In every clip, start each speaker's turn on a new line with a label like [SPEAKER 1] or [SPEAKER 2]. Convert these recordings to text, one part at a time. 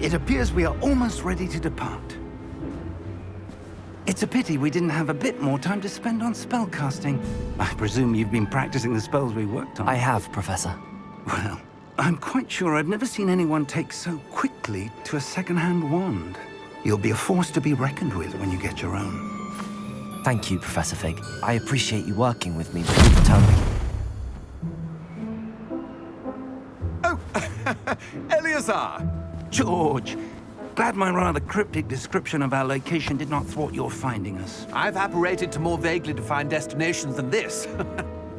[SPEAKER 1] It appears we are almost ready to depart. It's a pity we didn't have a bit more time to spend on spellcasting. I presume you've been practicing the spells we worked on.
[SPEAKER 2] I have, Professor.
[SPEAKER 1] Well, I'm quite sure I've never seen anyone take so quickly to a second-hand wand. You'll be a force to be reckoned with when you get your own.
[SPEAKER 2] Thank you, Professor Fig. I appreciate you working with me, but you've told me.
[SPEAKER 3] Oh, Eleazar!
[SPEAKER 1] George! Glad my rather cryptic description of our location did not thwart your finding us.
[SPEAKER 3] I've apparated to more vaguely defined destinations than this.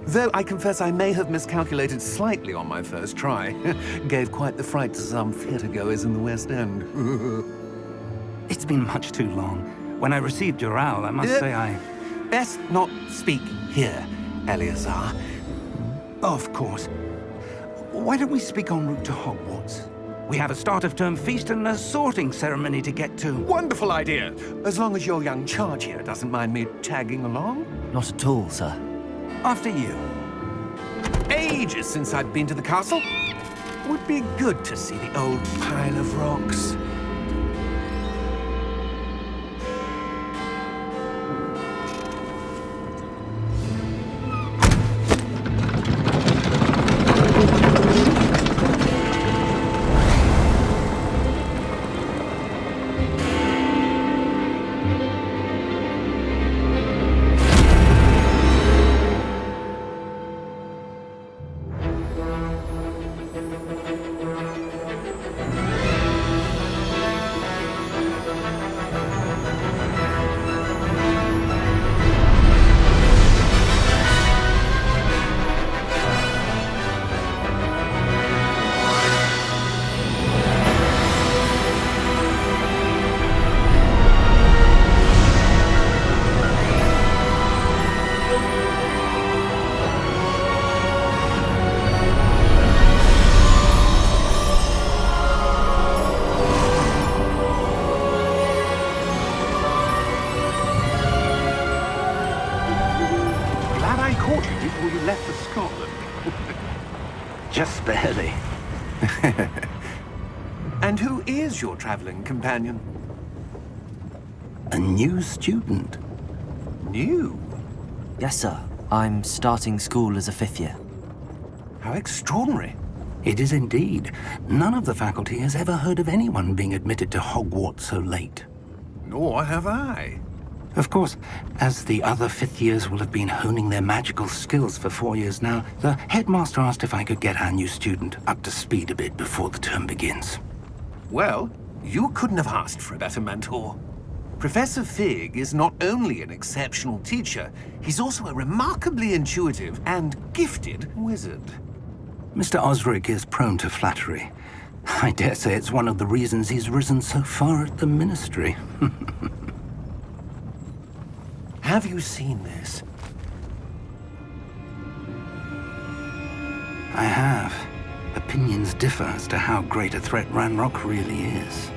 [SPEAKER 3] Though I confess I may have miscalculated slightly on my first try. Gave quite the fright to some theatre-goers in the West End.
[SPEAKER 1] It's been much too long. When I received your owl, I must say I...
[SPEAKER 3] Best not speak here, Eleazar.
[SPEAKER 1] Of course. Why don't we speak en route to Hogwarts? We have a start-of-term feast and a sorting ceremony to get to.
[SPEAKER 3] Wonderful idea! As long as your young charge here doesn't mind me tagging along.
[SPEAKER 2] Not at all, sir.
[SPEAKER 1] After you.
[SPEAKER 3] Ages since I'd been to the castle. Would be good to see the old pile of rocks.
[SPEAKER 1] Before you left for Scotland. Just barely.
[SPEAKER 3] And who is your traveling companion?
[SPEAKER 1] A new student.
[SPEAKER 3] New?
[SPEAKER 2] Yes, sir. I'm starting school as a 5th year.
[SPEAKER 3] How extraordinary.
[SPEAKER 1] It is indeed. None of the faculty has ever heard of anyone being admitted to Hogwarts so late.
[SPEAKER 3] Nor have I.
[SPEAKER 1] Of course, as the other 5th years will have been honing their magical skills for 4 years now, the headmaster asked if I could get our new student up to speed a bit before the term begins.
[SPEAKER 3] Well, you couldn't have asked for a better mentor. Professor Fig is not only an exceptional teacher, he's also a remarkably intuitive and gifted wizard.
[SPEAKER 1] Mr. Osric is prone to flattery. I dare say it's one of the reasons he's risen so far at the Ministry.
[SPEAKER 3] Have you seen this?
[SPEAKER 1] I have. Opinions differ as to how great a threat Ranrock really is.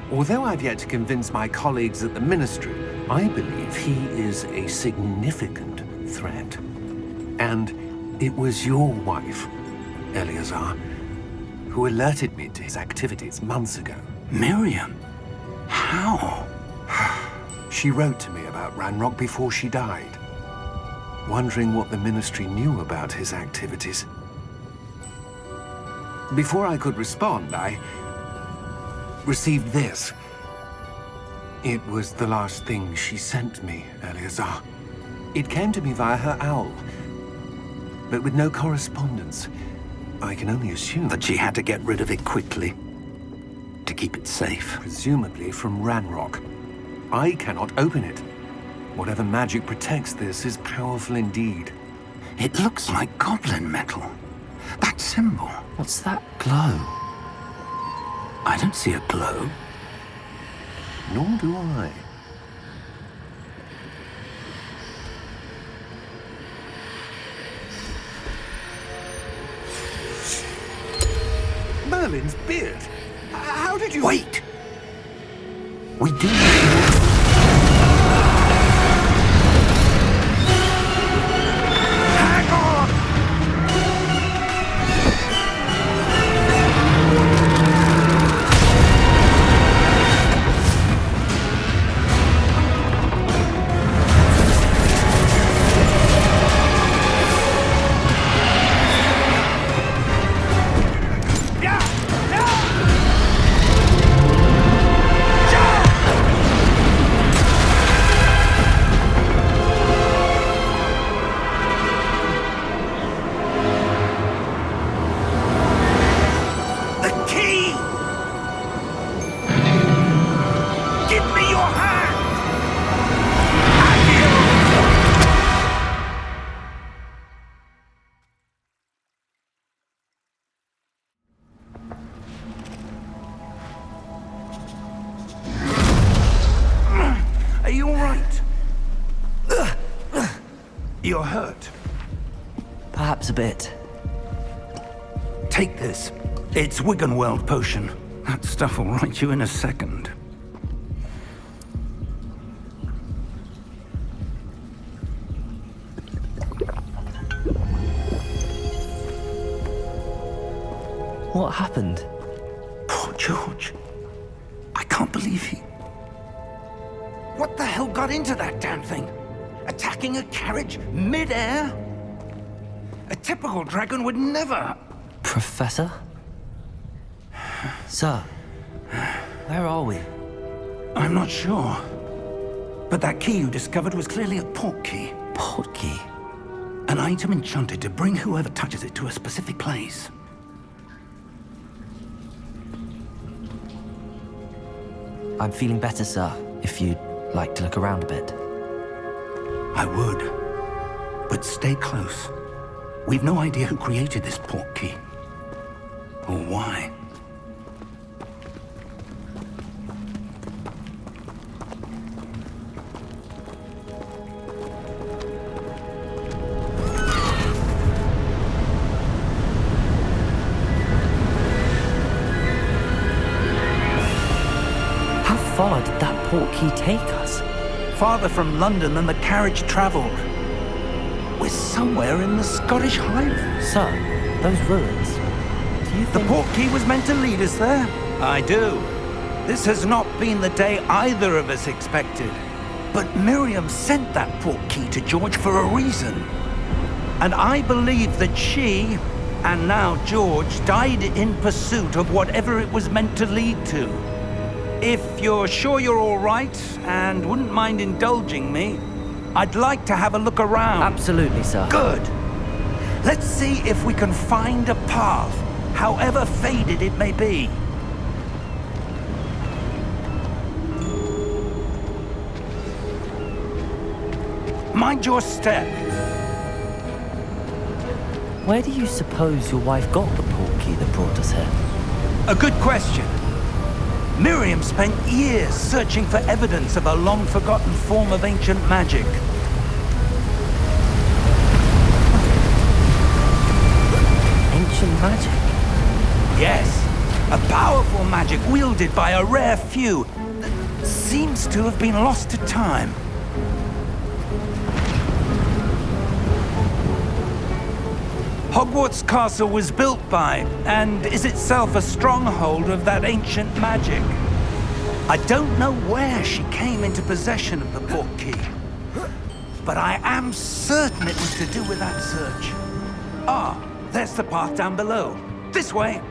[SPEAKER 3] Although I've yet to convince my colleagues at the Ministry, I believe he is a significant threat. And it was your wife, Eleazar, who alerted me to his activities months ago.
[SPEAKER 1] Miriam? How?
[SPEAKER 3] She wrote to me about Ranrock before she died, wondering what the Ministry knew about his activities. Before I could respond, I received this. It was the last thing she sent me, Eleazar. It came to me via her owl, but with no correspondence. I can only assume
[SPEAKER 1] That she had to get rid of it quickly, to keep it safe.
[SPEAKER 3] presumably from Ranrock. I cannot open it. Whatever magic protects this is powerful indeed.
[SPEAKER 1] It looks like goblin metal. That symbol.
[SPEAKER 2] What's that glow?
[SPEAKER 1] I don't see a glow.
[SPEAKER 3] Nor do I. Merlin's beard. How did you...
[SPEAKER 1] Wait! We do...
[SPEAKER 3] Hang on!
[SPEAKER 1] You're hurt.
[SPEAKER 2] Perhaps a bit.
[SPEAKER 1] Take this. It's Wiggenweld potion. That stuff will right you in a second.
[SPEAKER 2] What happened?
[SPEAKER 1] Poor George. I can't believe he... What the hell got into that damn thing? Attacking a carriage mid-air? A typical dragon would never...
[SPEAKER 2] Professor? Sir, where are we?
[SPEAKER 1] I'm not sure. But that key you discovered was clearly a port key.
[SPEAKER 2] Port key?
[SPEAKER 1] An item enchanted to bring whoever touches it to a specific place.
[SPEAKER 2] I'm feeling better, sir, if you'd like to look around a bit.
[SPEAKER 1] I would. But stay close. We've no idea who created this port key. Or why.
[SPEAKER 2] How far did that port key take us?
[SPEAKER 1] Farther from London than the carriage traveled. We're somewhere in the Scottish Highlands.
[SPEAKER 2] Sir, those ruins. Do you
[SPEAKER 1] The
[SPEAKER 2] think...
[SPEAKER 1] port key was meant to lead us there? I do. This has not been the day either of us expected. But Miriam sent that port key to George for a reason. And I believe that she, and now George, died in pursuit of whatever it was meant to lead to. If you're sure you're all right, and wouldn't mind indulging me, I'd like to have a look around.
[SPEAKER 2] Absolutely, sir.
[SPEAKER 1] Good. Let's see if we can find a path, however faded it may be. Mind your step.
[SPEAKER 2] Where do you suppose your wife got the port key that brought us here?
[SPEAKER 1] A good question. Miriam spent years searching for evidence of a long-forgotten form of ancient magic.
[SPEAKER 2] Ancient magic?
[SPEAKER 1] Yes, a powerful magic wielded by a rare few that seems to have been lost to time. Hogwarts Castle was built by, and is itself a stronghold of that ancient magic. I don't know where she came into possession of the port key, but I am certain it was to do with that search. Ah, there's the path down below. This way.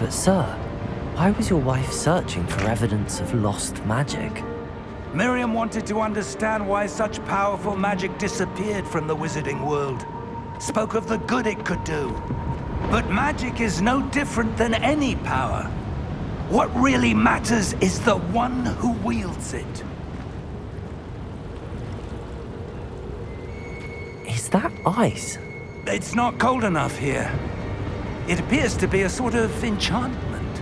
[SPEAKER 2] But sir, why was your wife searching for evidence of lost magic?
[SPEAKER 1] Miriam wanted to understand why such powerful magic disappeared from the wizarding world. Spoke of the good it could do. But magic is no different than any power. What really matters is the one who wields it.
[SPEAKER 2] Is that ice?
[SPEAKER 1] It's not cold enough here. It appears to be a sort of enchantment.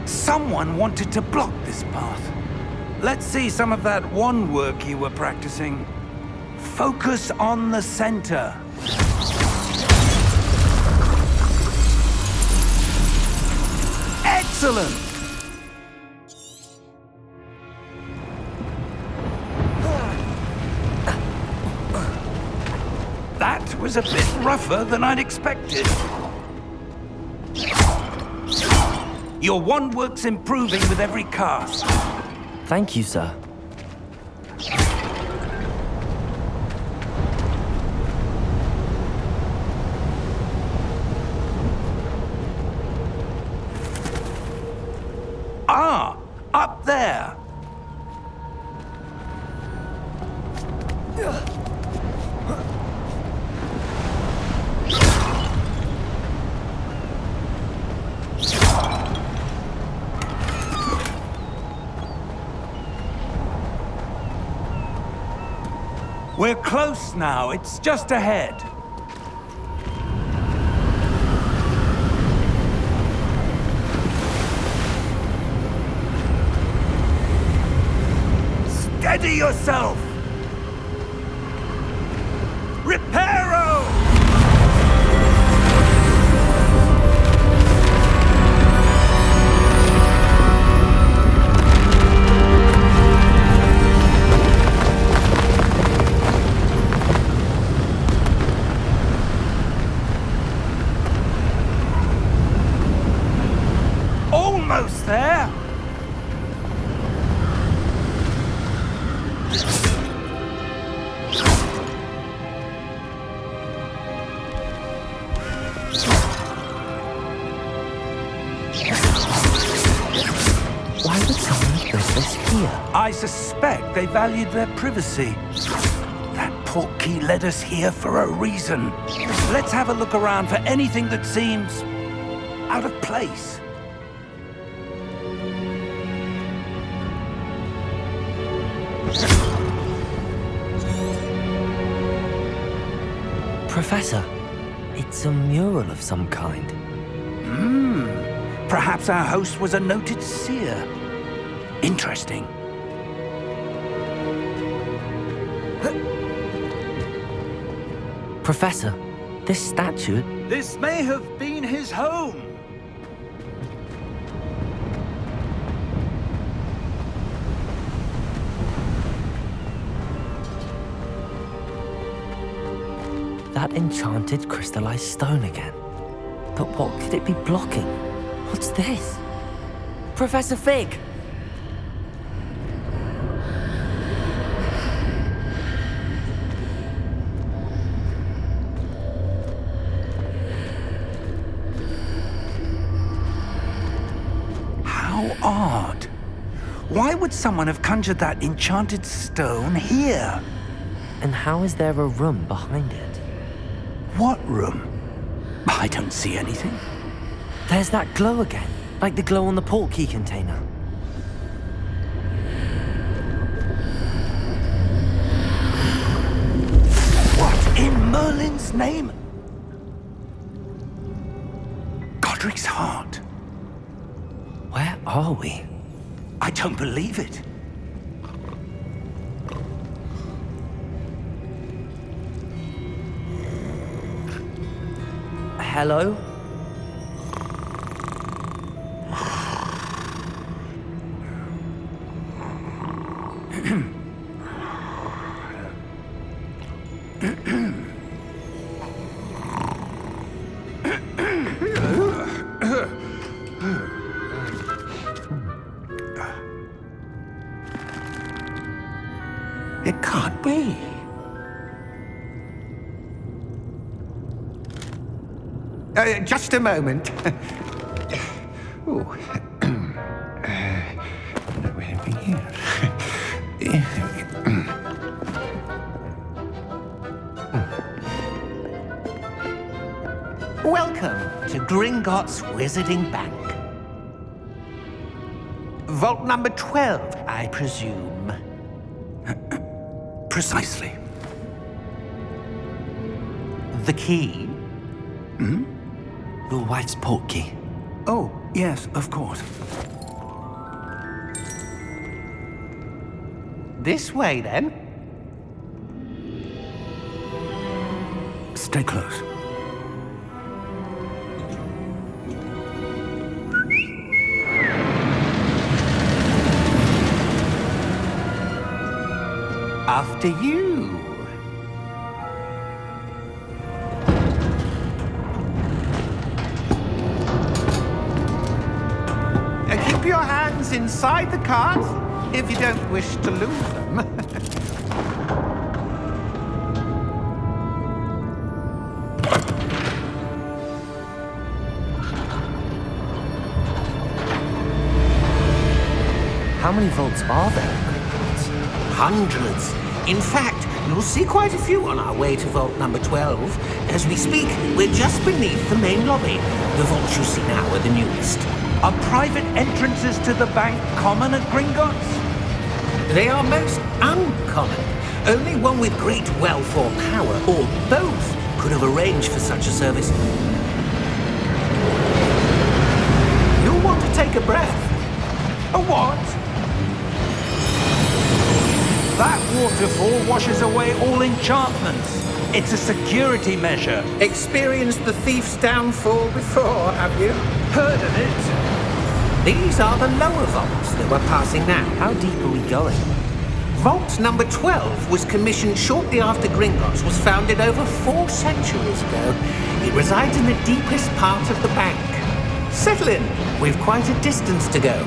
[SPEAKER 1] Someone wanted to block this path. Let's see some of that wand work you were practicing. Focus on the center. Excellent! That was a bit rougher than I'd expected. Your wand work's improving with every cast.
[SPEAKER 2] Thank you, sir.
[SPEAKER 1] Ah, up there. We're close now. It's just ahead. Steady yourself! Reparo! Almost there!
[SPEAKER 2] Why would someone have built this here?
[SPEAKER 1] I suspect they valued their privacy. That portkey led us here for a reason. Let's have a look around for anything that seems out of place.
[SPEAKER 2] Professor, it's a mural of some kind.
[SPEAKER 1] Perhaps our host was a noted seer. Interesting.
[SPEAKER 2] Professor, this statue...
[SPEAKER 1] This may have been his home.
[SPEAKER 2] That enchanted crystallized stone again. But what could it be blocking? What's this? Professor Fig!
[SPEAKER 1] How odd. Why would someone have conjured that enchanted stone here?
[SPEAKER 2] And how is there a room behind it?
[SPEAKER 1] What room? I don't see anything.
[SPEAKER 2] There's that glow again, like the glow on the portkey container.
[SPEAKER 1] What in Merlin's name? Godric's heart.
[SPEAKER 2] Where are we?
[SPEAKER 1] I don't believe it.
[SPEAKER 2] Hello?
[SPEAKER 1] It can't be.
[SPEAKER 3] Just a moment. Ooh. Where are we here?
[SPEAKER 4] Welcome to Gringotts Wizarding Bank. Vault number 12, I presume.
[SPEAKER 1] Precisely.
[SPEAKER 4] The key?
[SPEAKER 2] Your wife's portkey.
[SPEAKER 1] Oh, yes, of course.
[SPEAKER 4] This way, then.
[SPEAKER 1] Stay close.
[SPEAKER 4] After you. Keep your hands inside the cart if you don't wish to lose them.
[SPEAKER 2] How many vaults are there in Gringotts?
[SPEAKER 4] Hundreds. In fact, you'll see quite a few on our way to vault number 12. As we speak, we're just beneath the main lobby. The vaults you see now are the newest.
[SPEAKER 1] Are private entrances to the bank common at Gringotts?
[SPEAKER 4] They are most uncommon. Only one with great wealth or power, or both, could have arranged for such a service. You'll want to take a breath. A what?
[SPEAKER 1] That waterfall washes away all enchantments. It's a security measure.
[SPEAKER 4] Experienced the thief's downfall before, have you?
[SPEAKER 1] Heard of it?
[SPEAKER 4] These are the lower vaults that we're passing now.
[SPEAKER 2] How deep are we going?
[SPEAKER 4] Vault number 12 was commissioned shortly after Gringotts was founded over 4 centuries ago. It resides in the deepest part of the bank. Settle in. We've quite a distance to go.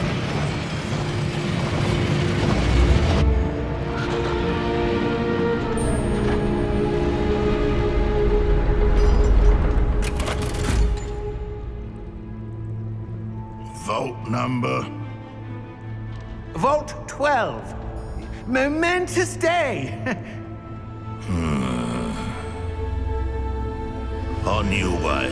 [SPEAKER 5] Vault number.
[SPEAKER 4] Vault 12. Momentous day.
[SPEAKER 5] On your way.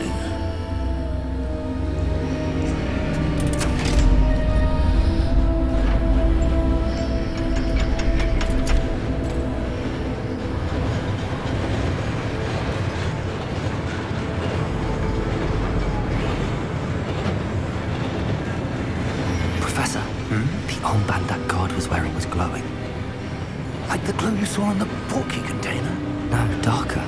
[SPEAKER 2] Professor, the armband that guard was wearing was glowing.
[SPEAKER 1] Like the glow you saw on the portkey container?
[SPEAKER 2] No, darker.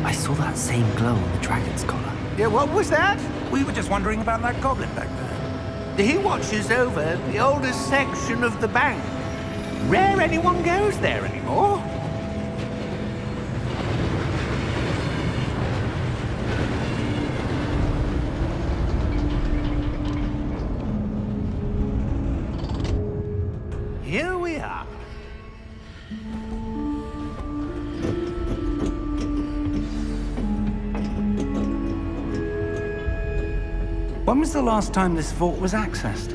[SPEAKER 2] I saw that same glow on the dragon's collar.
[SPEAKER 4] Yeah, what was that?
[SPEAKER 1] We were just wondering about that goblin back there.
[SPEAKER 4] He watches over the oldest section of the bank. Rare anyone goes there anymore. Here we are.
[SPEAKER 1] When was the last time this vault was accessed?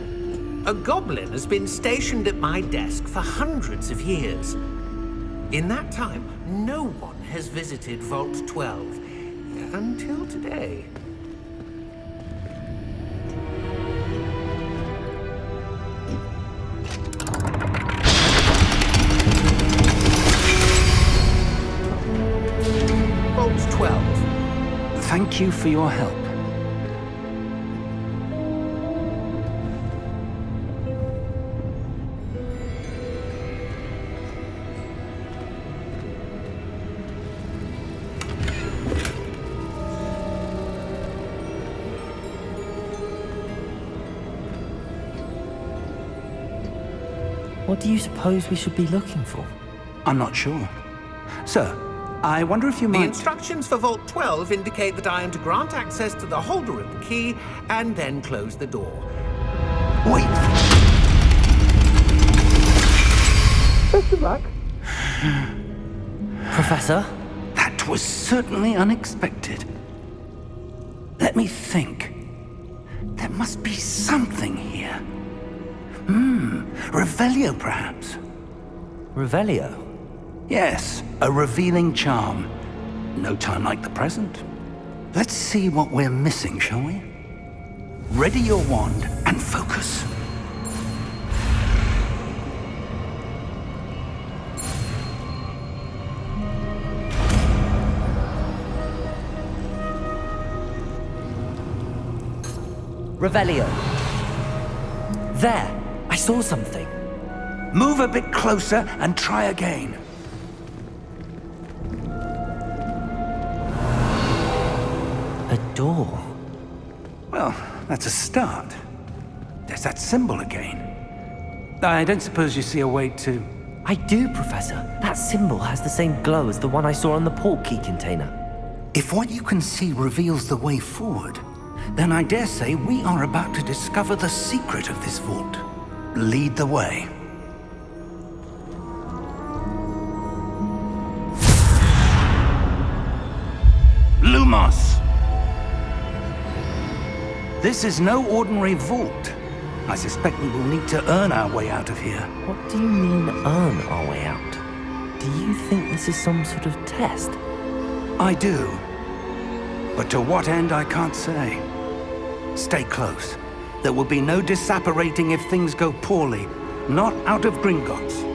[SPEAKER 4] A goblin has been stationed at my desk for hundreds of years. In that time, no one has visited Vault 12 until today. Vault 12.
[SPEAKER 1] Thank you for your help.
[SPEAKER 2] What do you suppose we should be looking for?
[SPEAKER 1] I'm not sure. Sir, I wonder if you
[SPEAKER 4] The
[SPEAKER 1] might...
[SPEAKER 4] instructions for Vault 12 indicate that I am to grant access to the holder of the key and then close the door.
[SPEAKER 1] Wait!
[SPEAKER 4] Best of luck.
[SPEAKER 2] Professor?
[SPEAKER 1] That was certainly unexpected. Let me think. There must be something here. Revelio, perhaps?
[SPEAKER 2] Revelio?
[SPEAKER 1] Yes, a revealing charm. No time like the present. Let's see what we're missing, shall we? Ready your wand and focus.
[SPEAKER 2] Revelio. There! I saw something.
[SPEAKER 1] Move a bit closer and try again.
[SPEAKER 2] A door.
[SPEAKER 1] Well, that's a start. There's that symbol again. I don't suppose you see a way to...
[SPEAKER 2] I do, Professor. That symbol has the same glow as the one I saw on the portkey container.
[SPEAKER 1] If what you can see reveals the way forward, then I dare say we are about to discover the secret of this vault. Lead the way. Lumos! This is no ordinary vault. I suspect we will need to earn our way out of here.
[SPEAKER 2] What do you mean, earn our way out? Do you think this is some sort of test?
[SPEAKER 1] I do. But to what end, I can't say. Stay close. There will be no disapparating if things go poorly. Not out of Gringotts.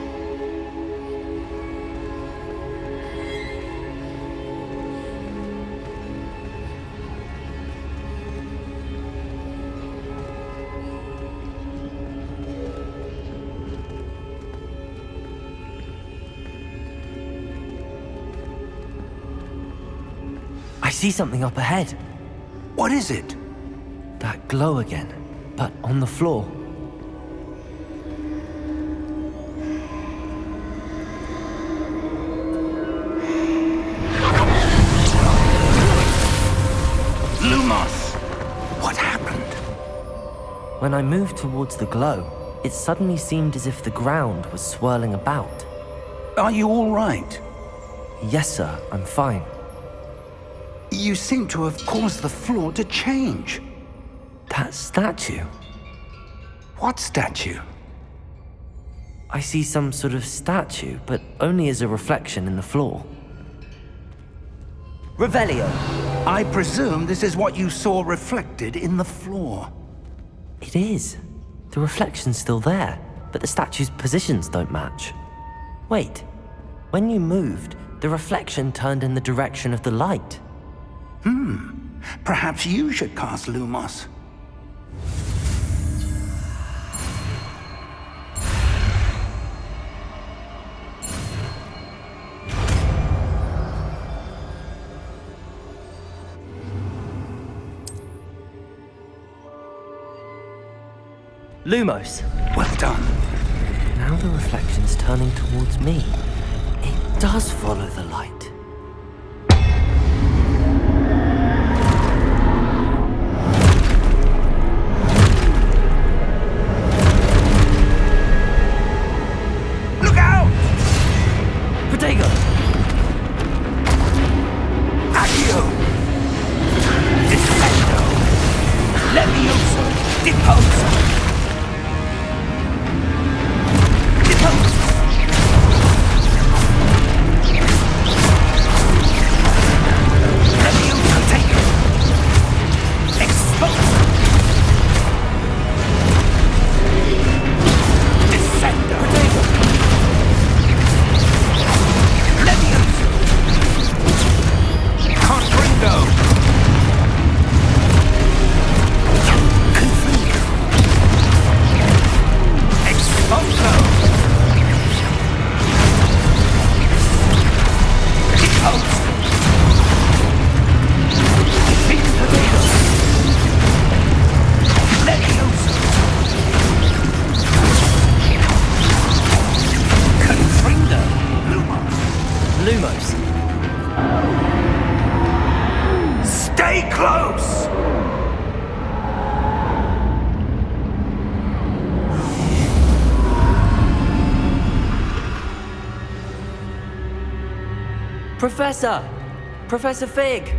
[SPEAKER 2] see something up ahead.
[SPEAKER 1] What is it?
[SPEAKER 2] That glow again, but on the floor.
[SPEAKER 1] Lumos! What happened?
[SPEAKER 2] When I moved towards the glow, it suddenly seemed as if the ground was swirling about.
[SPEAKER 1] Are you all right?
[SPEAKER 2] Yes, sir, I'm fine.
[SPEAKER 1] You seem to have caused the floor to change.
[SPEAKER 2] That statue?
[SPEAKER 1] What statue?
[SPEAKER 2] I see some sort of statue, but only as a reflection in the floor. Revelio!
[SPEAKER 1] I presume this is what you saw reflected in the floor.
[SPEAKER 2] It is. The reflection's still there, but the statue's positions don't match. Wait, when you moved, the reflection turned in the direction of the light.
[SPEAKER 1] Perhaps you should cast Lumos.
[SPEAKER 2] Lumos!
[SPEAKER 1] Well done.
[SPEAKER 2] Now the reflection's turning towards me. It does follow the light.
[SPEAKER 1] Look out!
[SPEAKER 2] Protego!
[SPEAKER 1] Accio! Descendo! Levioso! Deposo!
[SPEAKER 2] Lumos.
[SPEAKER 1] Stay close!
[SPEAKER 2] Professor! Professor Fig!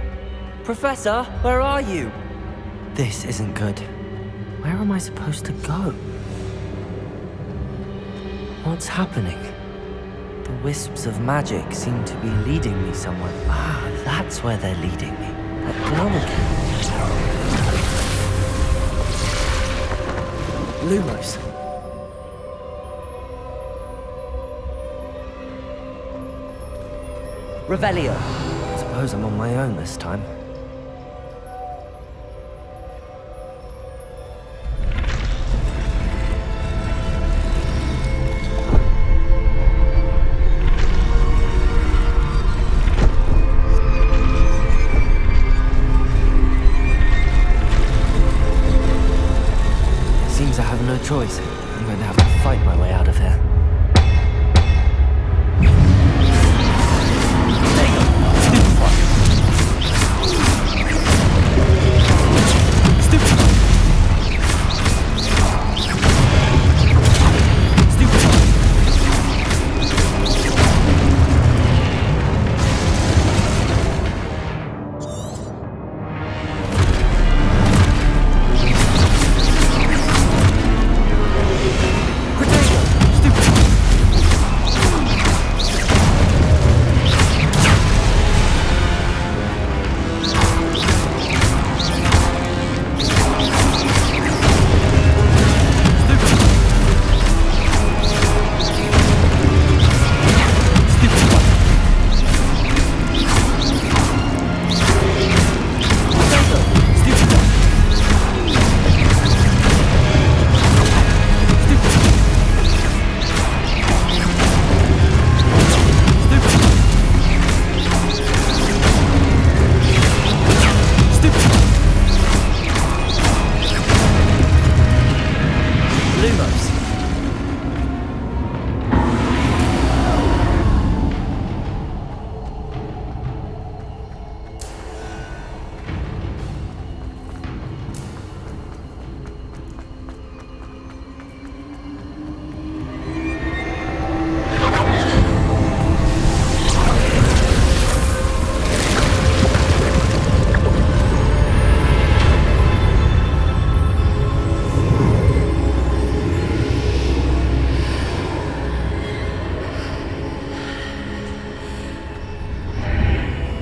[SPEAKER 2] Professor, where are you? This isn't good. Where am I supposed to go? What's happening? The wisps of magic seem to be leading me somewhere. Ah, that's where they're leading me. That glow again. Lumos. Revelio. I suppose I'm on my own this time. Seems I have no choice. I'm going to have to fight my way out of here.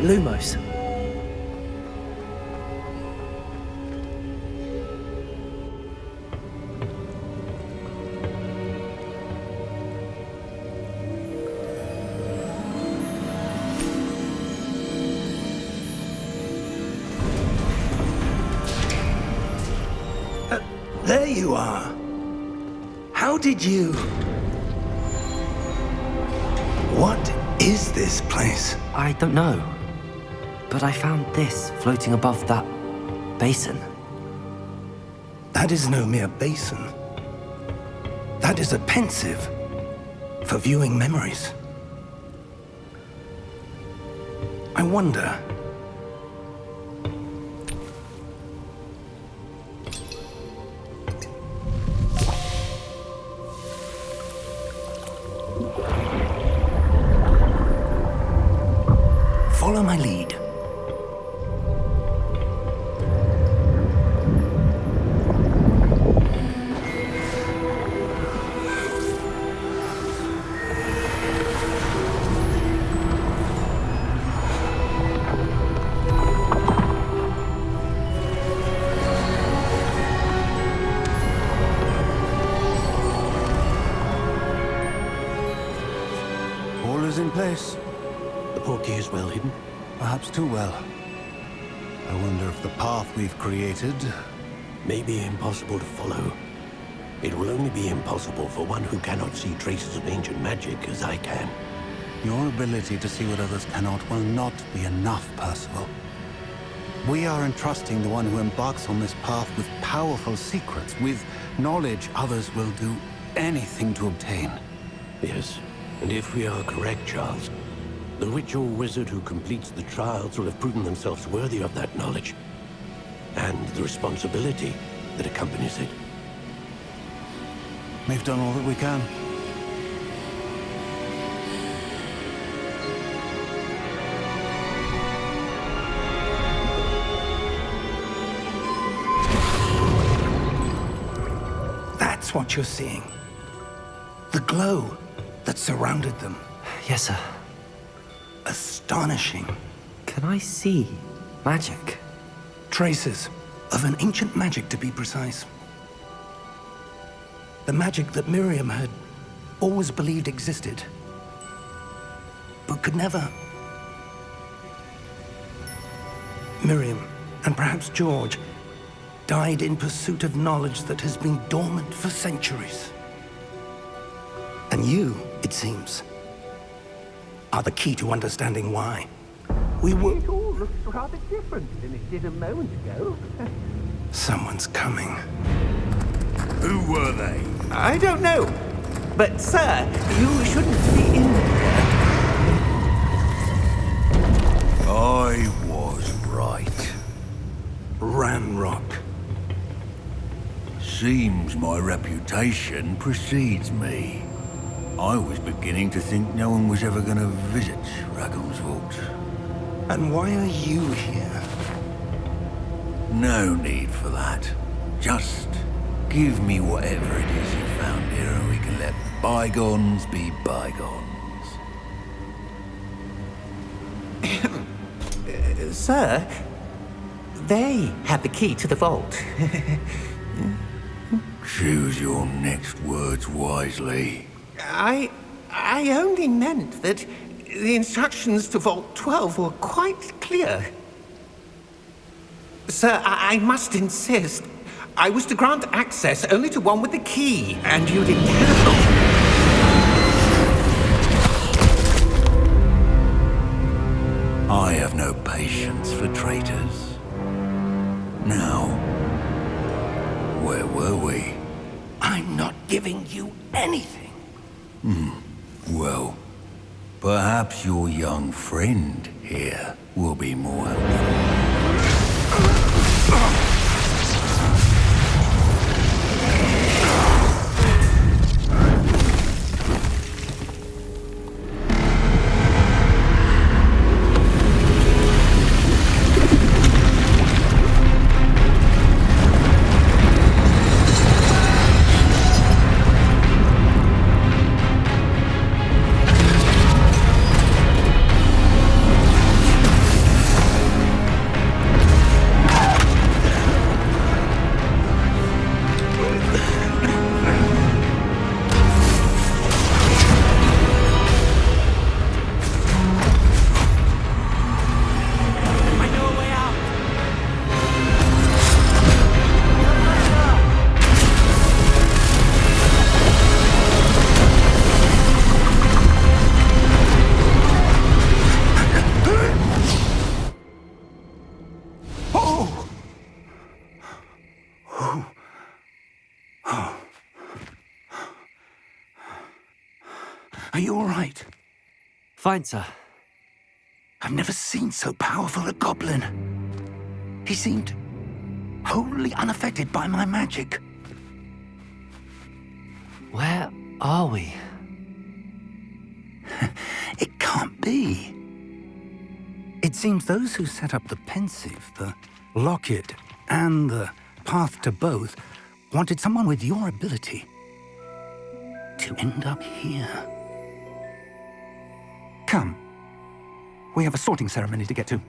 [SPEAKER 2] Lumos.
[SPEAKER 1] There you are. How did you... What is this place?
[SPEAKER 2] I don't know. But I found this floating above that basin.
[SPEAKER 1] That is no mere basin. That is a pensive for viewing memories. I wonder... Follow my lead.
[SPEAKER 6] All is in place.
[SPEAKER 7] The portkey is well hidden.
[SPEAKER 6] Perhaps too well. I wonder if the path we've created...
[SPEAKER 7] May be impossible to follow. It will only be impossible for one who cannot see traces of ancient magic as I can.
[SPEAKER 6] Your ability to see what others cannot will not be enough, Percival. We are entrusting the one who embarks on this path with powerful secrets, with knowledge others will do anything to obtain.
[SPEAKER 7] Yes, and if we are correct, Charles, the witch or wizard who completes the trials will have proven themselves worthy of that knowledge, and the responsibility that accompanies it.
[SPEAKER 6] We've done all that we can.
[SPEAKER 1] That's what you're seeing. The glow that surrounded them.
[SPEAKER 2] Yes, sir.
[SPEAKER 1] Astonishing.
[SPEAKER 2] Can I see magic?
[SPEAKER 1] Traces of an ancient magic, to be precise. The magic that Miriam had always believed existed, but could never. Miriam, and perhaps George, died in pursuit of knowledge that has been dormant for centuries. And you, it seems, are the key to understanding why. We were...
[SPEAKER 4] It all looks rather different than it did a moment ago.
[SPEAKER 1] Someone's coming.
[SPEAKER 5] Who were they?
[SPEAKER 4] I don't know. But, sir, you shouldn't be in here.
[SPEAKER 5] I was right.
[SPEAKER 1] Ramrock.
[SPEAKER 5] Seems my reputation precedes me. I was beginning to think no one was ever going to visit Rackham's Vault.
[SPEAKER 1] And why are you here?
[SPEAKER 5] No need for that. Just give me whatever it is you found here and we can let bygones be bygones.
[SPEAKER 4] Sir, they have the key to the vault.
[SPEAKER 5] Choose your next words wisely.
[SPEAKER 4] I only meant that the instructions to Vault 12 were quite clear. Sir, I must insist. I was to grant access only to one with the key, and you didn't have.
[SPEAKER 5] I have no patience for traitors. Now, where were we?
[SPEAKER 1] I'm not giving you anything.
[SPEAKER 5] Well, perhaps your young friend here will be more helpful.
[SPEAKER 1] Are you all right?
[SPEAKER 2] Fine, sir.
[SPEAKER 1] I've never seen so powerful a goblin. He seemed wholly unaffected by my magic.
[SPEAKER 2] Where are we?
[SPEAKER 1] It can't be. It seems those who set up the pensive, the locket, and the path to both wanted someone with your ability to end up here. Come. We have a sorting ceremony to get to.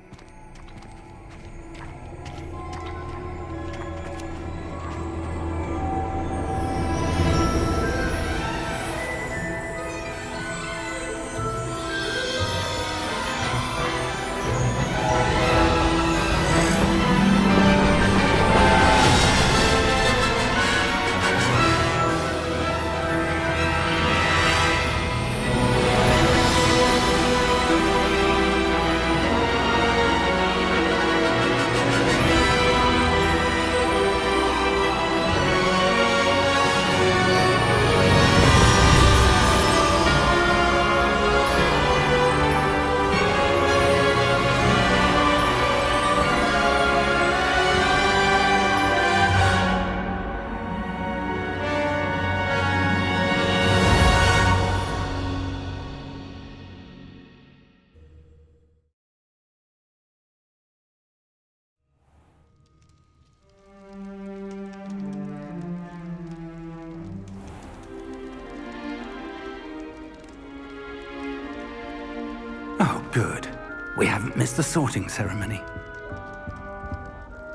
[SPEAKER 1] Oh, good. We haven't missed the sorting ceremony.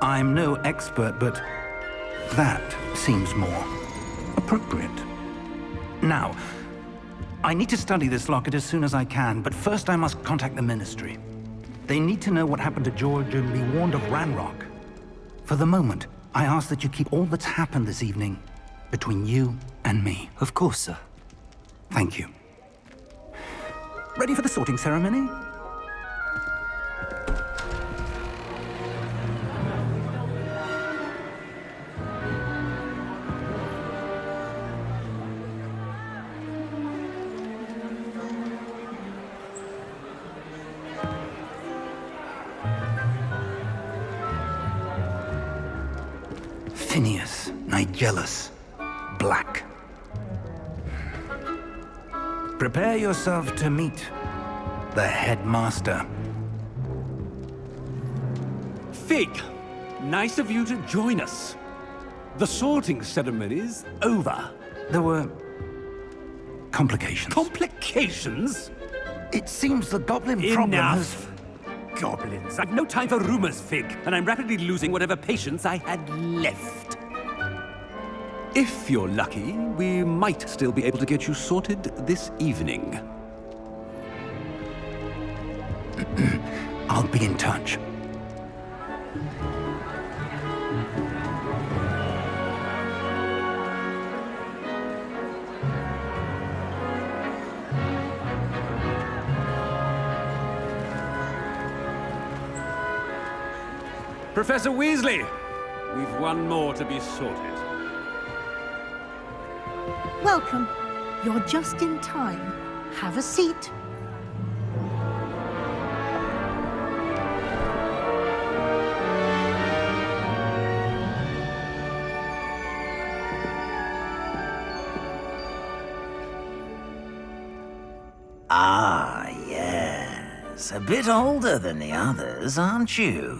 [SPEAKER 1] I'm no expert, but that seems more appropriate. Now, I need to study this locket as soon as I can, but first I must contact the Ministry. They need to know what happened to George and be warned of Ranrock. For the moment, I ask that you keep all that's happened this evening between you and me.
[SPEAKER 2] Of course, sir.
[SPEAKER 1] Thank you. Ready for the sorting ceremony? Phineas, Nigellus, Black. Prepare yourself to meet the headmaster.
[SPEAKER 8] Fig, nice of you to join us. The sorting ceremony's over.
[SPEAKER 1] There were complications.
[SPEAKER 8] Complications?
[SPEAKER 1] It seems the goblin problem has...
[SPEAKER 8] Enough! Goblins. I've no time for rumors, Fig, and I'm rapidly losing whatever patience I had left. If you're lucky, we might still be able to get you sorted this evening.
[SPEAKER 1] I'll be in touch.
[SPEAKER 8] Professor Weasley, we've one more to be sorted.
[SPEAKER 9] Welcome. You're just in time. Have a seat.
[SPEAKER 10] Ah, yes. A bit older than the others, aren't you?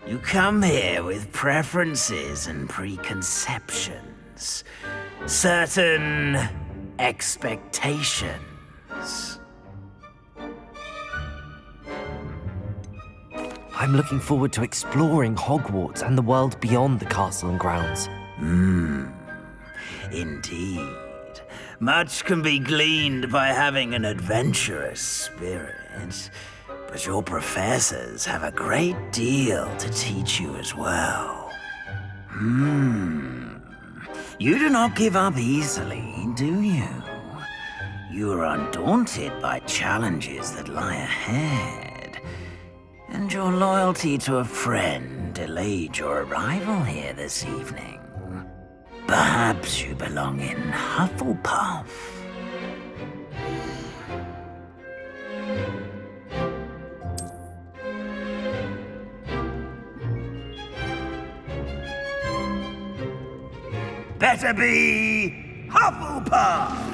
[SPEAKER 10] You come here with preferences and preconceptions. Certain expectations.
[SPEAKER 2] I'm looking forward to exploring Hogwarts and the world beyond the castle and grounds.
[SPEAKER 10] Indeed. Much can be gleaned by having an adventurous spirit, but your professors have a great deal to teach you as well. You do not give up easily, do you? You are undaunted by challenges that lie ahead, and your loyalty to a friend delayed your arrival here this evening. Perhaps you belong in Hufflepuff.
[SPEAKER 5] better be Hufflepuff!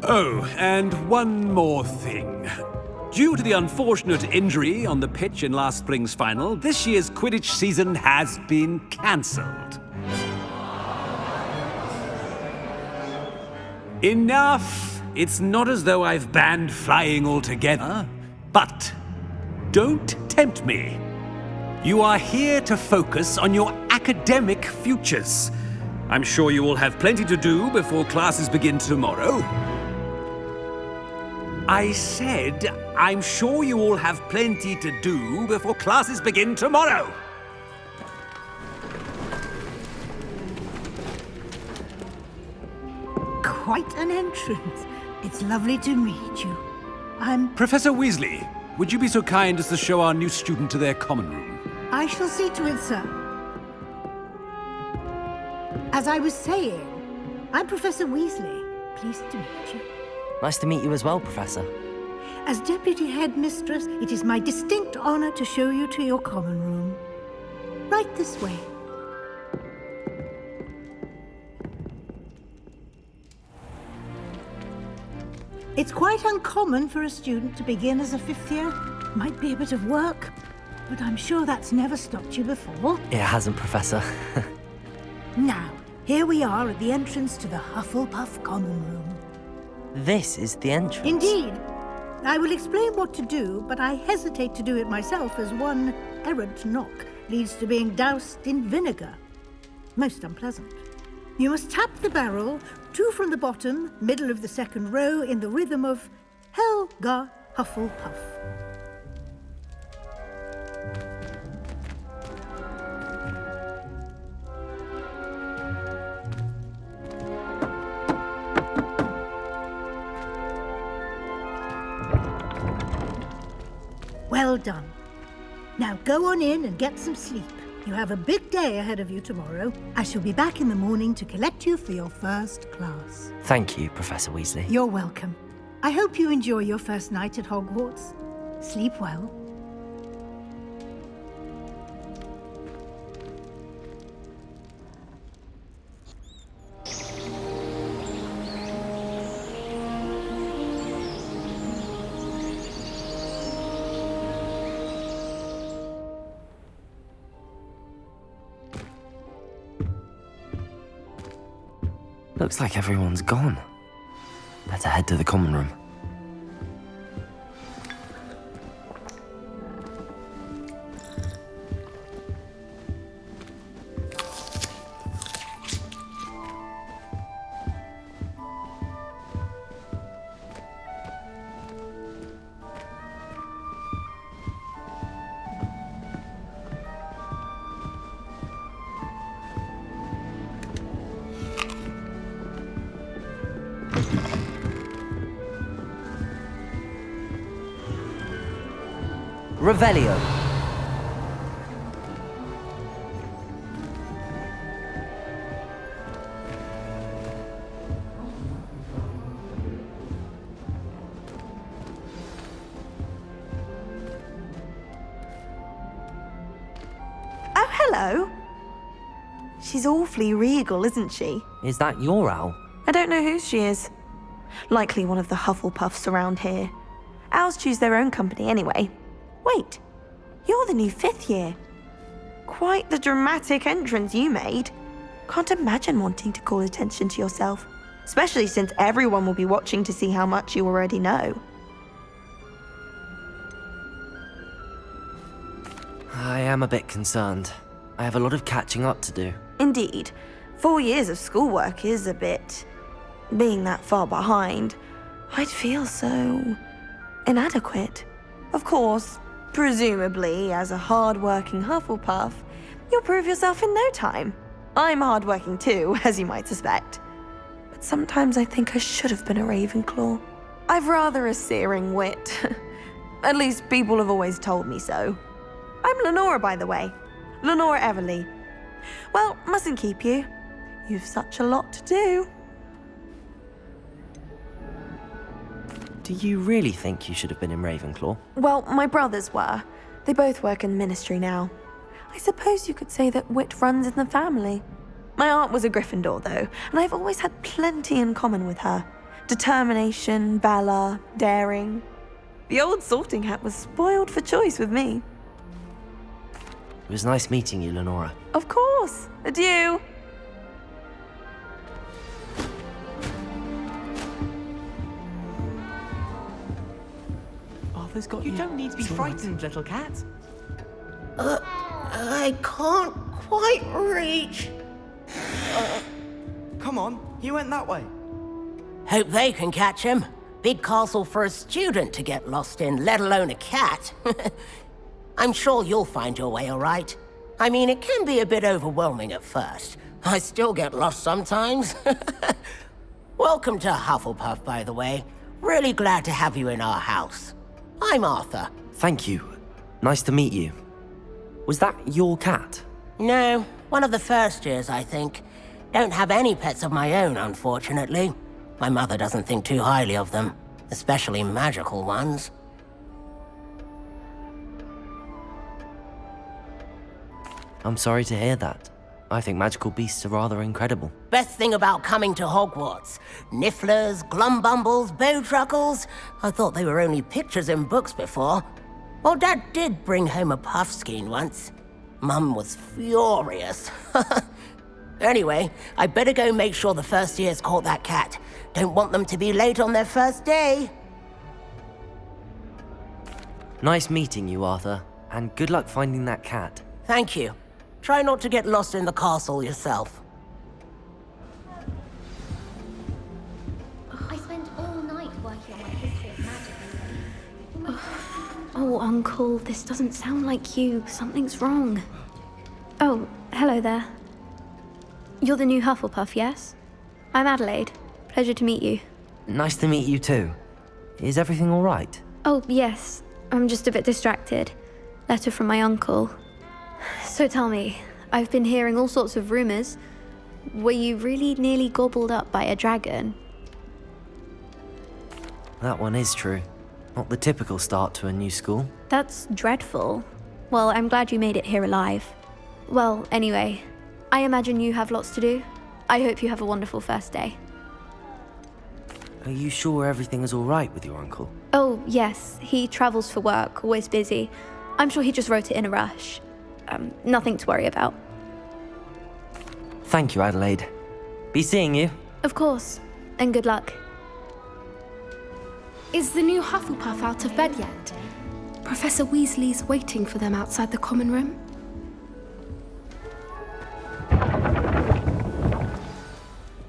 [SPEAKER 8] Oh, and one more thing. Due to the unfortunate injury on the pitch in last spring's final, this year's Quidditch season has been cancelled. Enough! It's not as though I've banned flying altogether, but don't tempt me. You are here to focus on your academic futures. I'm sure you will have plenty to do before classes begin tomorrow. I said, I'm sure you all have plenty to do before classes begin tomorrow.
[SPEAKER 9] Quite an entrance. It's lovely to meet you.
[SPEAKER 8] Professor Weasley, would you be so kind as to show our new student to their common room?
[SPEAKER 9] I shall see to it, sir. As I was saying, I'm Professor Weasley. Pleased to meet you.
[SPEAKER 2] Nice to meet you as well, Professor.
[SPEAKER 9] As Deputy Headmistress, it is my distinct honor to show you to your common room. Right this way. It's quite uncommon for a student to begin as a fifth year. Might be a bit of work, but I'm sure that's never stopped you before.
[SPEAKER 2] It hasn't, Professor.
[SPEAKER 9] Now, here we are at the entrance to the Hufflepuff common room.
[SPEAKER 2] This is the entrance.
[SPEAKER 9] Indeed. I will explain what to do, but I hesitate to do it myself as one errant knock leads to being doused in vinegar. Most unpleasant. You must tap the barrel, 2 from the bottom, middle of the second row, in the rhythm of Helga Hufflepuff. Well done. Now go on in and get some sleep. You have a big day ahead of you tomorrow. I shall be back in the morning to collect you for your first class.
[SPEAKER 2] Thank you, Professor Weasley.
[SPEAKER 9] You're welcome. I hope you enjoy your first night at Hogwarts. Sleep well.
[SPEAKER 2] Looks like everyone's gone. Better head to the common room. Revelio.
[SPEAKER 11] Oh, hello. She's awfully regal, isn't she?
[SPEAKER 2] Is that your owl?
[SPEAKER 11] I don't know who she is. Likely one of the Hufflepuffs around here. Owls choose their own company anyway. Wait, you're the new 5th year. Quite the dramatic entrance you made. Can't imagine wanting to call attention to yourself, especially since everyone will be watching to see how much you already know.
[SPEAKER 2] I am a bit concerned. I have a lot of catching up to do.
[SPEAKER 11] Indeed, 4 years of schoolwork is a bit... Being that far behind, I'd feel so... inadequate. Of course, presumably, as a hard-working Hufflepuff, you'll prove yourself in no time. I'm hard-working too, as you might suspect. But sometimes I think I should have been a Ravenclaw. I've rather a searing wit. At least people have always told me so. I'm Lenora, by the way. Lenora Everly. Well, mustn't keep you. You've such a lot to do.
[SPEAKER 2] Do you really think you should have been in Ravenclaw?
[SPEAKER 11] Well, my brothers were. They both work in ministry now. I suppose you could say that wit runs in the family. My aunt was a Gryffindor, though, and I've always had plenty in common with her. Determination, valor, daring. The old sorting hat was spoiled for choice with me.
[SPEAKER 2] It was nice meeting you, Lenora.
[SPEAKER 11] Of course. Adieu.
[SPEAKER 2] Arthur's got you. You don't need to be frightened, little cat.
[SPEAKER 12] I can't quite reach.
[SPEAKER 13] Come on, he went that way.
[SPEAKER 12] Hope they can catch him. Big castle for a student to get lost in, let alone a cat. I'm sure you'll find your way all right. I mean, it can be a bit overwhelming at first. I still get lost sometimes. Welcome to Hufflepuff, by the way. Really glad to have you in our house. I'm Arthur.
[SPEAKER 2] Thank you. Nice to meet you. Was that your cat?
[SPEAKER 12] No, one of the first years, I think. Don't have any pets of my own, unfortunately. My mother doesn't think too highly of them, especially magical ones.
[SPEAKER 2] I'm sorry to hear that. I think magical beasts are rather incredible.
[SPEAKER 12] Best thing about coming to Hogwarts. Nifflers, glumbumbles, bowtruckles. I thought they were only pictures in books before. Well, Dad did bring home a puffskein once. Mum was furious. Anyway, I better go make sure the first years caught that cat. Don't want them to be late on their first day.
[SPEAKER 2] Nice meeting you, Arthur. And good luck finding that cat.
[SPEAKER 12] Thank you. Try not to get lost in the castle yourself.
[SPEAKER 14] I spent all night working on my history of magic. Oh, Uncle, this doesn't sound like you. Something's wrong. Oh, hello there. You're the new Hufflepuff, yes? I'm Adelaide. Pleasure to meet you.
[SPEAKER 2] Nice to meet you too. Is everything all right?
[SPEAKER 14] Oh, yes. I'm just a bit distracted. Letter from my uncle. So tell me, I've been hearing all sorts of rumors. Were you really nearly gobbled up by a dragon?
[SPEAKER 2] That one is true. Not the typical start to a new school.
[SPEAKER 14] That's dreadful. Well, I'm glad you made it here alive. Well, anyway, I imagine you have lots to do. I hope you have a wonderful first day.
[SPEAKER 2] Are you sure everything is all right with your uncle?
[SPEAKER 14] Oh, yes. He travels for work, always busy. I'm sure he just wrote it in a rush. Nothing to worry about.
[SPEAKER 2] Thank you, Adelaide. Be seeing you.
[SPEAKER 14] Of course. And good luck.
[SPEAKER 15] Is the new Hufflepuff out of bed yet? Professor Weasley's waiting for them outside the common room.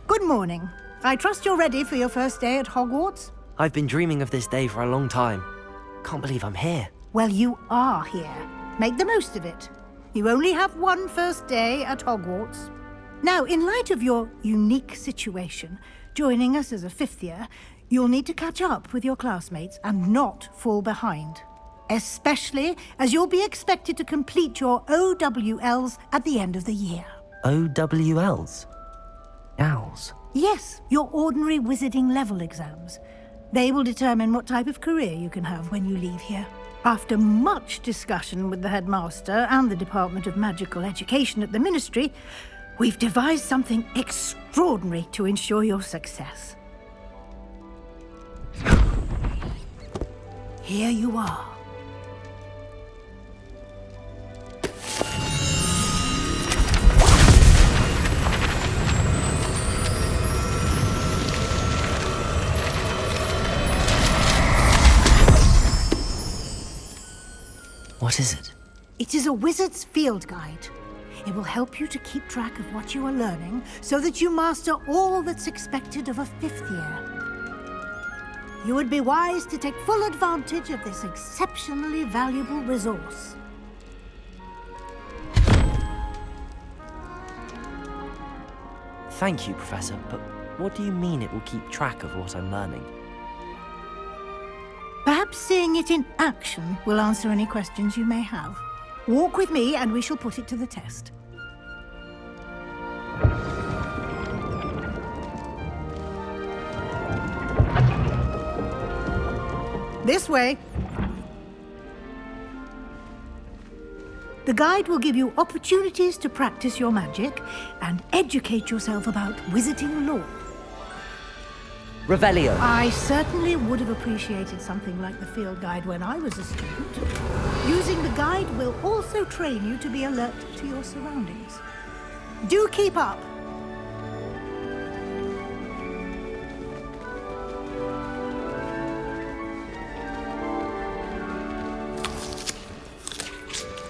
[SPEAKER 9] Good morning. I trust you're ready for your first day at Hogwarts?
[SPEAKER 2] I've been dreaming of this day for a long time. Can't believe I'm here.
[SPEAKER 9] Well, you are here. Make the most of it. You only have one first day at Hogwarts. Now, in light of your unique situation, joining us as a fifth year, you'll need to catch up with your classmates and not fall behind. Especially as you'll be expected to complete your OWLs at the end of the year.
[SPEAKER 2] OWLs? Owls?
[SPEAKER 9] Yes, your ordinary wizarding level exams. They will determine what type of career you can have when you leave here. After much discussion with the headmaster and the Department of Magical Education at the Ministry, we've devised something extraordinary to ensure your success. Here you are.
[SPEAKER 2] What is it?
[SPEAKER 9] It is a wizard's field guide. It will help you to keep track of what you are learning so that you master all that's expected of a fifth year. You would be wise to take full advantage of this exceptionally valuable resource.
[SPEAKER 2] Thank you, Professor, but what do you mean it will keep track of what I'm learning?
[SPEAKER 9] Perhaps seeing it in action will answer any questions you may have. Walk with me and we shall put it to the test. This way. The guide will give you opportunities to practice your magic and educate yourself about wizarding lore.
[SPEAKER 2] Revelio.
[SPEAKER 9] I certainly would have appreciated something like the field guide when I was a student. Using the guide will also train you to be alert to your surroundings. Do keep up.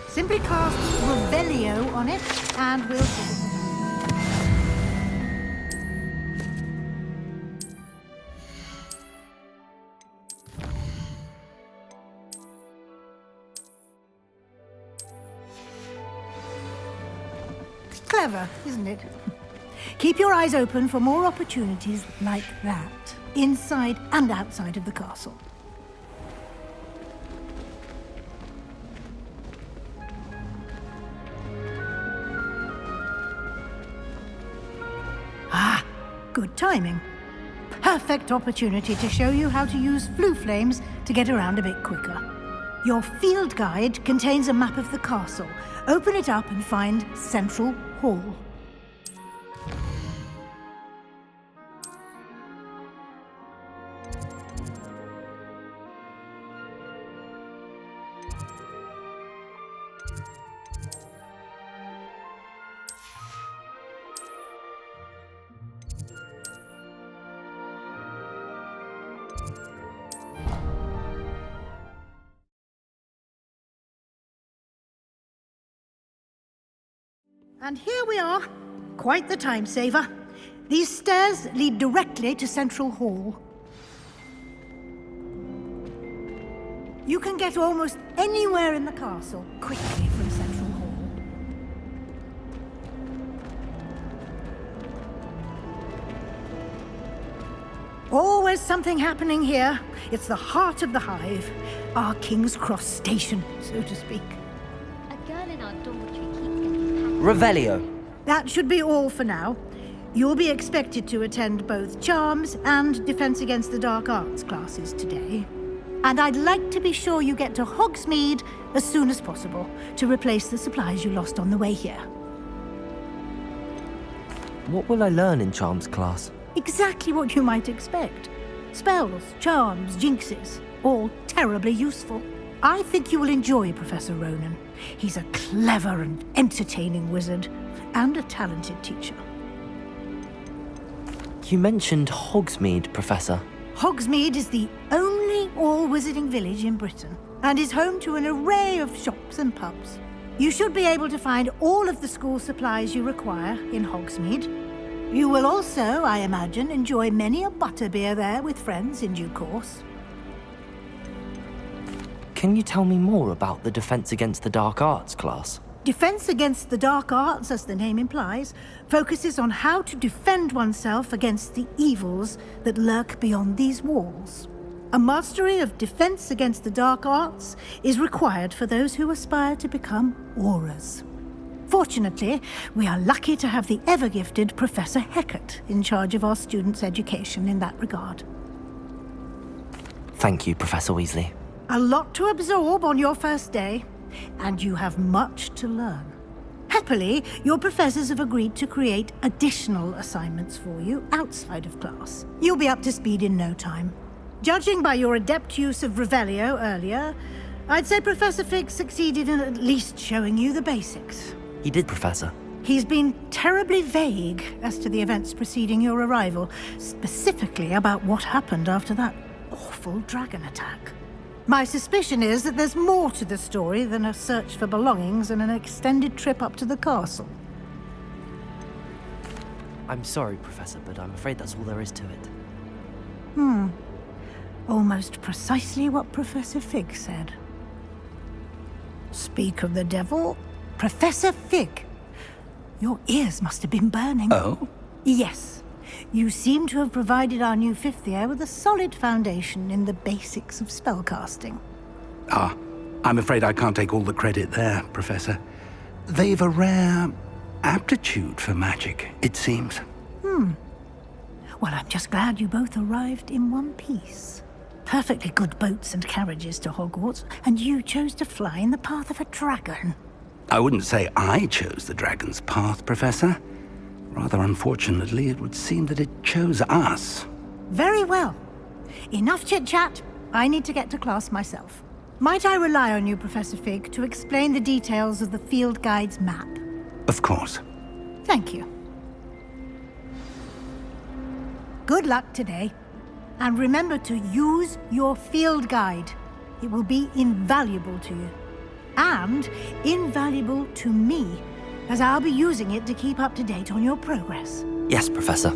[SPEAKER 9] Simply cast Revelio on it, and we'll see. Clever, isn't it? Keep your eyes open for more opportunities like that, inside and outside of the castle. Good timing. Perfect opportunity to show you how to use flue flames to get around a bit quicker. Your field guide contains a map of the castle. Open it up and find Central Hall. And here we are. Quite the time saver. These stairs lead directly to Central Hall. You can get almost anywhere in the castle quickly from Central Hall. Always something happening here. It's the heart of the hive. Our King's Cross station, so to speak.
[SPEAKER 14] A girl in our dormitory keeps getting
[SPEAKER 2] Revelio.
[SPEAKER 9] That should be all for now. You'll be expected to attend both Charms and Defense Against the Dark Arts classes today. And I'd like to be sure you get to Hogsmeade as soon as possible to replace the supplies you lost on the way here.
[SPEAKER 2] What will I learn in Charms class?
[SPEAKER 9] Exactly what you might expect. Spells, charms, jinxes, all terribly useful. I think you will enjoy Professor Ronan. He's a clever and entertaining wizard, and a talented teacher.
[SPEAKER 2] You mentioned Hogsmeade, Professor.
[SPEAKER 9] Hogsmeade is the only all-wizarding village in Britain, and is home to an array of shops and pubs. You should be able to find all of the school supplies you require in Hogsmeade. You will also, I imagine, enjoy many a butterbeer there with friends in due course.
[SPEAKER 2] Can you tell me more about the Defense Against the Dark Arts class?
[SPEAKER 9] Defense Against the Dark Arts, as the name implies, focuses on how to defend oneself against the evils that lurk beyond these walls. A mastery of Defense Against the Dark Arts is required for those who aspire to become Aurors. Fortunately, we are lucky to have the ever-gifted Professor Hecat in charge of our students' education in that regard.
[SPEAKER 2] Thank you, Professor Weasley.
[SPEAKER 9] A lot to absorb on your first day, and you have much to learn. Happily, your professors have agreed to create additional assignments for you outside of class. You'll be up to speed in no time. Judging by your adept use of Revelio earlier, I'd say Professor Fig succeeded in at least showing you the basics.
[SPEAKER 2] He did, Professor.
[SPEAKER 9] He's been terribly vague as to the events preceding your arrival, specifically about what happened after that awful dragon attack. My suspicion is that there's more to the story than a search for belongings and an extended trip up to the castle.
[SPEAKER 2] I'm sorry, Professor, but I'm afraid that's all there is to it.
[SPEAKER 9] Almost precisely what Professor Fig said. Speak of the devil, Professor Fig. Your ears must have been burning.
[SPEAKER 1] Oh?
[SPEAKER 9] Yes. You seem to have provided our new fifth year with a solid foundation in the basics of spellcasting.
[SPEAKER 1] Ah, I'm afraid I can't take all the credit there, Professor. They've a rare aptitude for magic, it seems.
[SPEAKER 9] Well, I'm just glad you both arrived in one piece. Perfectly good boats and carriages to Hogwarts, and you chose to fly in the path of a dragon.
[SPEAKER 1] I wouldn't say I chose the dragon's path, Professor. Rather unfortunately, it would seem that it chose us.
[SPEAKER 9] Very well. Enough chit-chat. I need to get to class myself. Might I rely on you, Professor Fig, to explain the details of the field guide's map?
[SPEAKER 1] Of course.
[SPEAKER 9] Thank you. Good luck today. And remember to use your field guide. It will be invaluable to you. And invaluable to me, as I'll be using it to keep up to date on your progress.
[SPEAKER 2] Yes, Professor.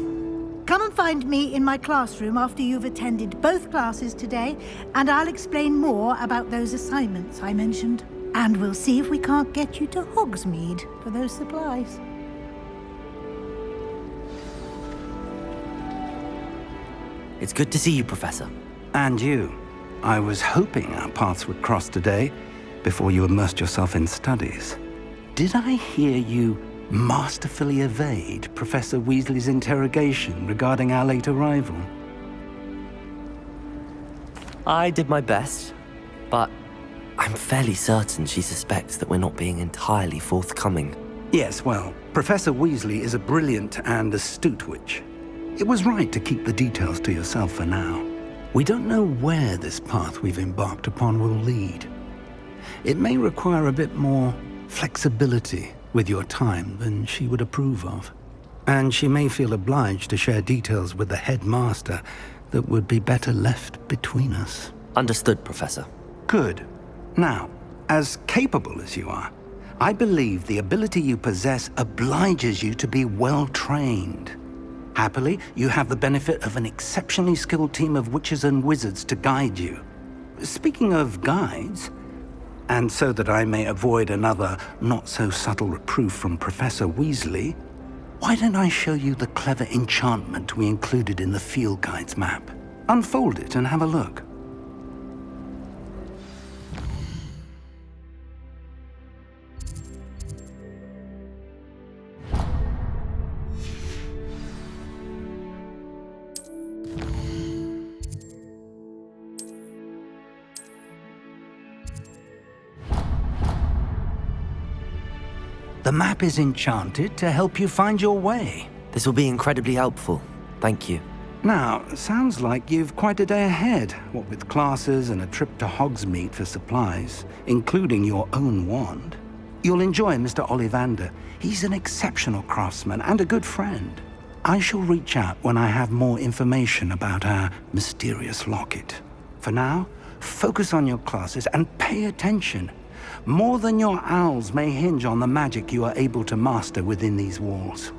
[SPEAKER 9] Come and find me in my classroom after you've attended both classes today, and I'll explain more about those assignments I mentioned. And we'll see if we can't get you to Hogsmeade for those supplies.
[SPEAKER 2] It's good to see you, Professor.
[SPEAKER 1] And you. I was hoping our paths would cross today, before you immersed yourself in studies. Did I hear you masterfully evade Professor Weasley's interrogation regarding our late arrival?
[SPEAKER 2] I did my best, but I'm fairly certain she suspects that we're not being entirely forthcoming.
[SPEAKER 1] Yes, well, Professor Weasley is a brilliant and astute witch. It was right to keep the details to yourself for now. We don't know where this path we've embarked upon will lead. It may require a bit more flexibility with your time than she would approve of. And she may feel obliged to share details with the headmaster that would be better left between us.
[SPEAKER 2] Understood, Professor.
[SPEAKER 1] Good. Now, as capable as you are, I believe the ability you possess obliges you to be well trained. Happily, you have the benefit of an exceptionally skilled team of witches and wizards to guide you. Speaking of guides, and so that I may avoid another not-so-subtle reproof from Professor Weasley, why don't I show you the clever enchantment we included in the field guide's map? Unfold it and have a look. The map is enchanted to help you find your way.
[SPEAKER 2] This will be incredibly helpful. Thank you.
[SPEAKER 1] Now, sounds like you've quite a day ahead, what with classes and a trip to Hogsmeade for supplies, including your own wand. You'll enjoy Mr. Ollivander. He's an exceptional craftsman and a good friend. I shall reach out when I have more information about our mysterious locket. For now, focus on your classes and pay attention. More than your owls may hinge on the magic you are able to master within these walls.